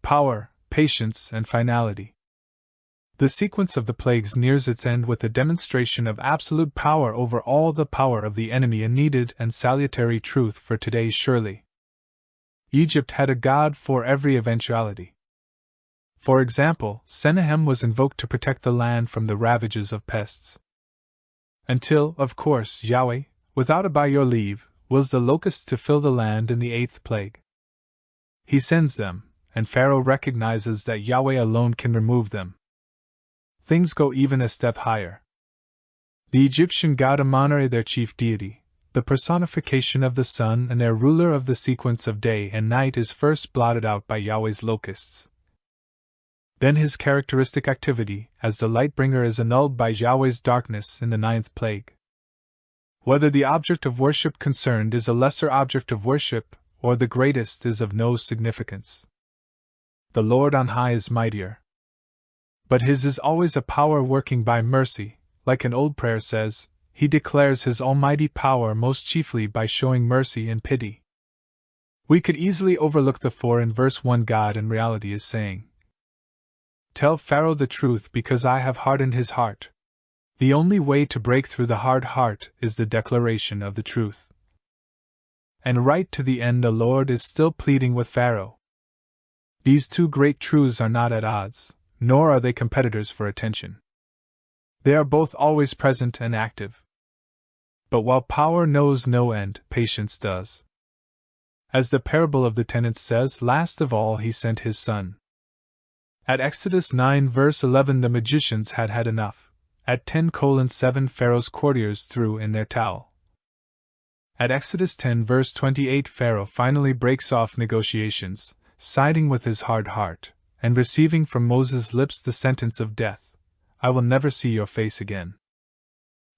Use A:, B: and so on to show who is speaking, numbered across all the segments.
A: power, patience, and finality. The sequence of the plagues nears its end with a demonstration of absolute power over all the power of the enemy, a needed and salutary truth for today surely. Egypt had a god for every eventuality. For example, Sennacherib was invoked to protect the land from the ravages of pests. Until, of course, Yahweh, without a by your leave, wills the locusts to fill the land in the 8th plague. He sends them, and Pharaoh recognizes that Yahweh alone can remove them. Things go even a step higher. The Egyptian god Amon-Ra, their chief deity, the personification of the sun and their ruler of the sequence of day and night, is first blotted out by Yahweh's locusts. Then his characteristic activity as the light-bringer is annulled by Yahweh's darkness in the 9th plague. Whether the object of worship concerned is a lesser object of worship, or the greatest, is of no significance. The Lord on high is mightier. But his is always a power working by mercy. Like an old prayer says, he declares his almighty power most chiefly by showing mercy and pity. We could easily overlook the for in verse 1 God in reality is saying, "Tell Pharaoh the truth because I have hardened his heart." The only way to break through the hard heart is the declaration of the truth. And right to the end the Lord is still pleading with Pharaoh. These two great truths are not at odds, nor are they competitors for attention. They are both always present and active. But while power knows no end, patience does. As the parable of the tenants says, last of all he sent his son. At Exodus 9 verse 11 the magicians had had enough. At 10:7 Pharaoh's courtiers threw in their towel. At Exodus 10 verse 28 Pharaoh finally breaks off negotiations, siding with his hard heart, and receiving from Moses' lips the sentence of death, "I will never see your face again."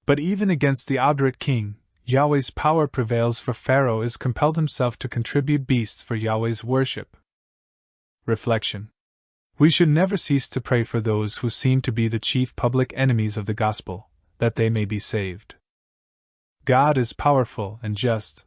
A: But even against the obdurate king, Yahweh's power prevails, for Pharaoh is compelled himself to contribute beasts for Yahweh's worship. Reflection. We should never cease to pray for those who seem to be the chief public enemies of the gospel, that they may be saved. God is powerful and just.